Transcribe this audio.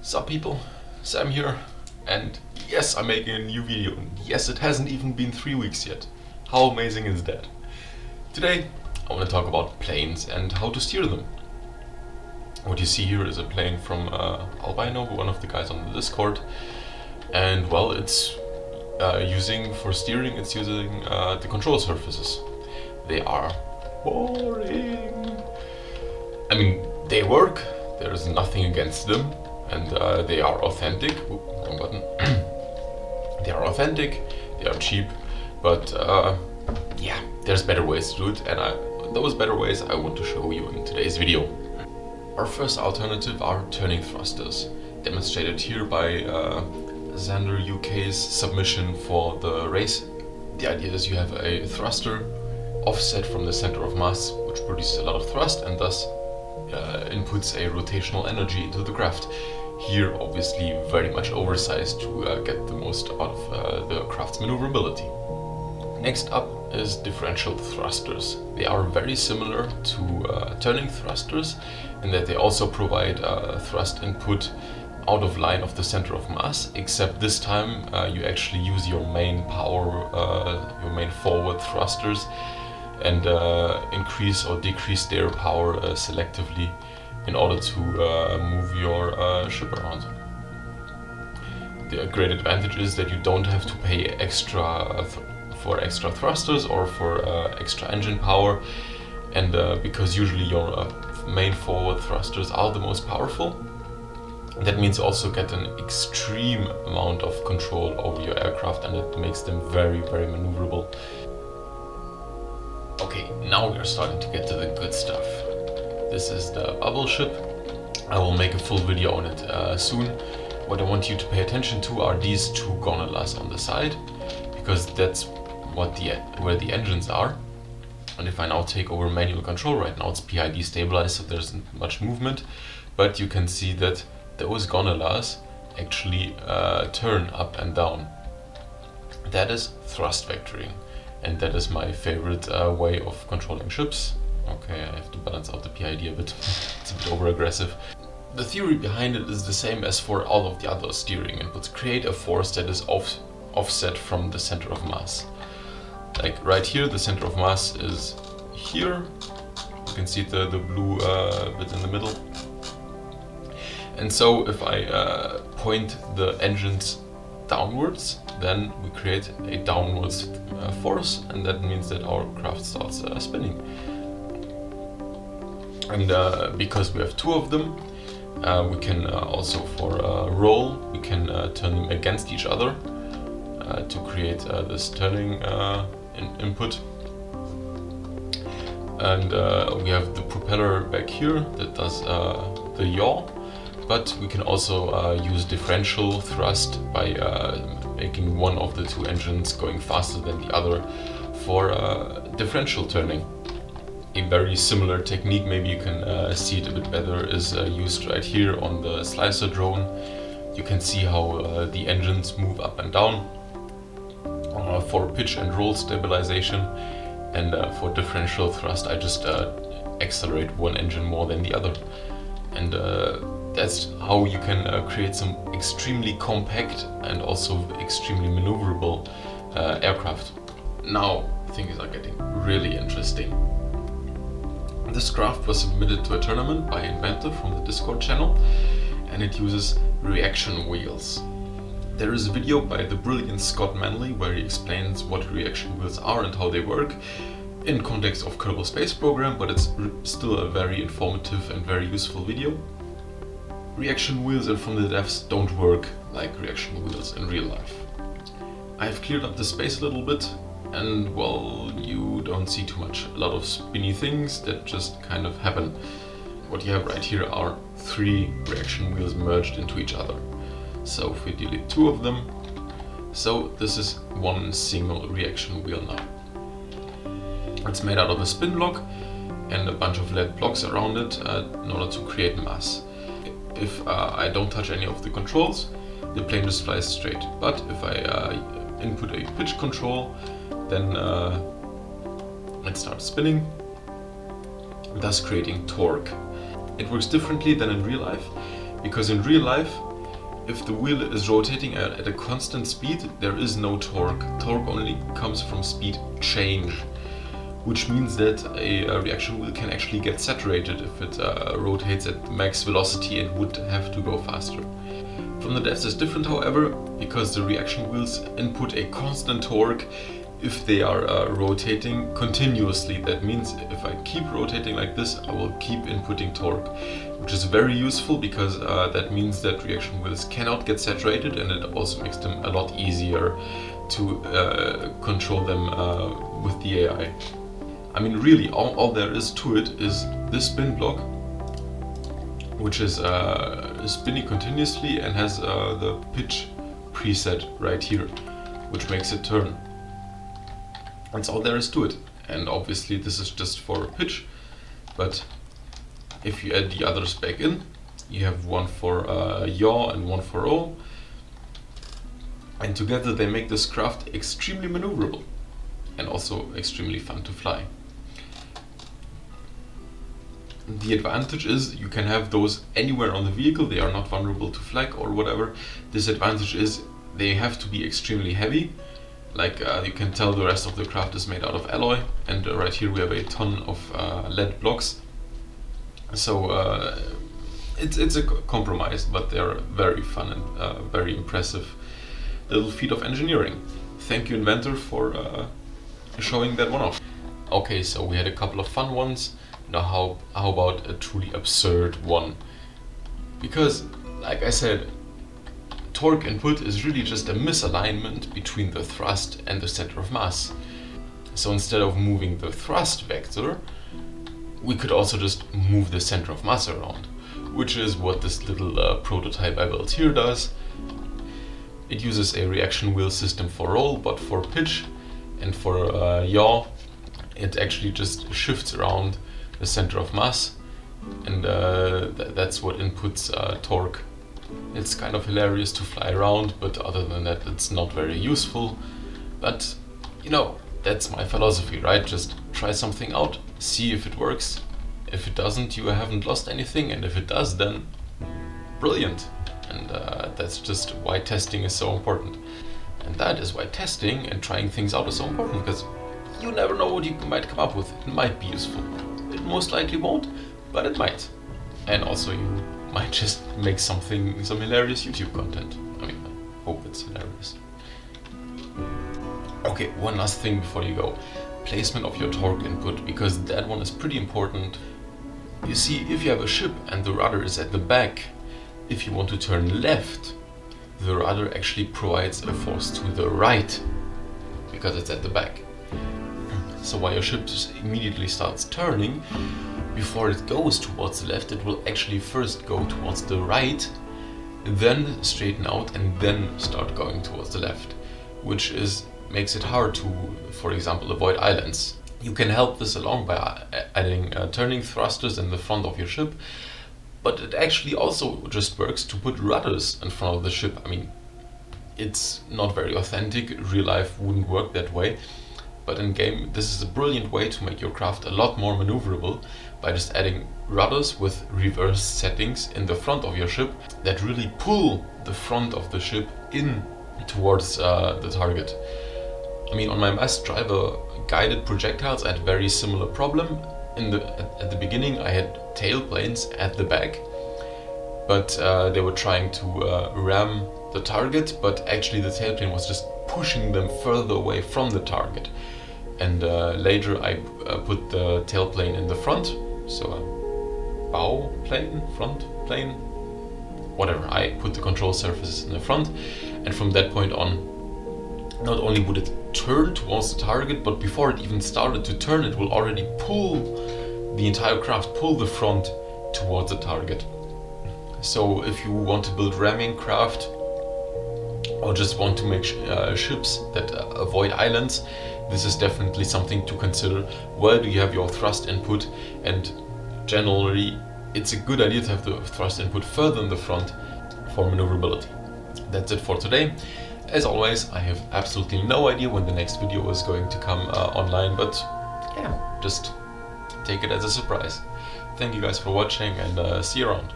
Sup people, Sam here, and yes, I'm making a new video, and yes, it hasn't even been 3 weeks yet. How amazing is that? Today, I want to talk about planes and how to steer them. What you see here is a plane from Albino, one of the guys on the Discord, and well, it's for steering, it's using the control surfaces. They are boring. I mean, they work, there's nothing against them. And they are authentic. Oops, wrong button. They are authentic, they are cheap, but yeah, there's better ways to do it, and those better ways I want to show you in today's video. Our first alternative are turning thrusters, demonstrated here by Xander UK's submission for the race. The idea is you have a thruster offset from the center of mass, which produces a lot of thrust and thus inputs a rotational energy into the craft. Here obviously very much oversized to get the most out of the craft's maneuverability. Next up is differential thrusters. They are very similar to turning thrusters in that they also provide thrust input out of line of the center of mass, except this time you actually use your main power, your main forward thrusters, and increase or decrease their power selectively in order to move your ship around. The great advantage is that you don't have to pay extra for extra thrusters or for extra engine power, and because usually your main forward thrusters are the most powerful, that means you also get an extreme amount of control over your aircraft, and it makes them very, very maneuverable. Okay, now we are starting to get to the good stuff. This is the bubble ship. I will make a full video on it soon. What I want you to pay attention to are these two gondolas on the side, because that's where the engines are. And if I now take over manual control, right now it's PID stabilized, so there isn't much movement, but you can see that those gondolas actually turn up and down. That is thrust vectoring, and that is my favorite way of controlling ships. Okay, I have to balance out the PID a bit. It's a bit over aggressive. The theory behind it is the same as for all of the other steering inputs. Create a force that is offset from the center of mass. Like right here, the center of mass is here. You can see the blue bit in the middle. And so if I point the engines downwards, then we create a downwards force, and that means that our craft starts spinning. And because we have two of them, we can also for roll, we can turn them against each other to create this turning input. And we have the propeller back here that does the yaw, but we can also use differential thrust by making one of the two engines going faster than the other for differential turning. A very similar technique, maybe you can see it a bit better, is used right here on the slicer drone. You can see how the engines move up and down for pitch and roll stabilization, and for differential thrust I just accelerate one engine more than the other. And that's how you can create some extremely compact and also extremely maneuverable aircraft. Now things are getting really interesting. This craft was submitted to a tournament by Inventor from the Discord channel, and it uses reaction wheels. There is a video by the brilliant Scott Manley where he explains what reaction wheels are and how they work in context of Kerbal Space Program, but it's still a very informative and very useful video. Reaction wheels from the devs don't work like reaction wheels in real life. I've cleared up the space a little bit, and well, you don't see too much. A lot of spinny things that just kind of happen. What you have right here are three reaction wheels merged into each other. So if we delete two of them, so this is one single reaction wheel now. It's made out of a spin block and a bunch of lead blocks around it in order to create mass. If I don't touch any of the controls, the plane just flies straight. But if I input a pitch control, then it starts spinning, thus creating torque. It works differently than in real life, because in real life if the wheel is rotating at a constant speed, there is no torque. Torque only comes from speed change, which means that a reaction wheel can actually get saturated if it rotates at max velocity and would have to go faster. From the devs it's different, however, because the reaction wheels input a constant torque if they are rotating continuously. That means if I keep rotating like this, I will keep inputting torque, which is very useful because that means that reaction wheels cannot get saturated, and it also makes them a lot easier to control them with the AI. I mean, really, all there is to it is this spin block, which is spinning continuously and has the pitch preset right here, which makes it turn. That's all there is to it. And obviously this is just for pitch, but if you add the others back in, you have one for yaw and one for roll, and together they make this craft extremely maneuverable and also extremely fun to fly. The advantage is you can have those anywhere on the vehicle. They are not vulnerable to flak or whatever. Disadvantage is they have to be extremely heavy. Like you can tell the rest of the craft is made out of alloy, and right here we have a ton of lead blocks. So it's a compromise, but they're very fun and very impressive little feat of engineering. Thank you, inventor, for showing that one off. Okay, so we had a couple of fun ones. Now how about a truly absurd one? Because, like I said, torque input is really just a misalignment between the thrust and the center of mass. So instead of moving the thrust vector, we could also just move the center of mass around, which is what this little prototype I built here does. It uses a reaction wheel system for roll, but for pitch and for yaw, it actually just shifts around the center of mass, and that's what inputs torque. It's kind of hilarious to fly around, but other than that it's not very useful. But you know, that's my philosophy, right? Just try something out, see if it works. If it doesn't, you haven't lost anything, and if it does, then brilliant. And that's just why testing is so important. And that is why testing and trying things out is so important, because you never know what you might come up with. It might be useful. It most likely won't, but it might. And also you might just make some hilarious YouTube content. I mean, I hope it's hilarious. Okay, one last thing before you go. Placement of your torque input, because that one is pretty important. You see, if you have a ship and the rudder is at the back, if you want to turn left, the rudder actually provides a force to the right, because it's at the back. So while your ship immediately starts turning, before it goes towards the left, it will actually first go towards the right, then straighten out, and then start going towards the left, which makes it hard to, for example, avoid islands. You can help this along by adding turning thrusters in the front of your ship, but it actually also just works to put rudders in front of the ship. I mean, it's not very authentic, real life wouldn't work that way, but in game this is a brilliant way to make your craft a lot more maneuverable by just adding rudders with reverse settings in the front of your ship that really pull the front of the ship in towards the target. I mean, on my mass driver guided projectiles I had a very similar problem. At the beginning I had tailplanes at the back, but they were trying to ram the target, but actually the tailplane was just pushing them further away from the target. And later I put the tailplane in the front, so a bow plane, front plane, whatever. I put the control surfaces in the front, and from that point on, not only would it turn towards the target, but before it even started to turn, it will already pull the entire craft, pull the front towards the target. So if you want to build ramming craft, or just want to make ships that avoid islands, this is definitely something to consider. Where do you have your thrust input? And generally, it's a good idea to have the thrust input further in the front for maneuverability. That's it for today. As always, I have absolutely no idea when the next video is going to come online, but yeah, just take it as a surprise. Thank you guys for watching, and see you around.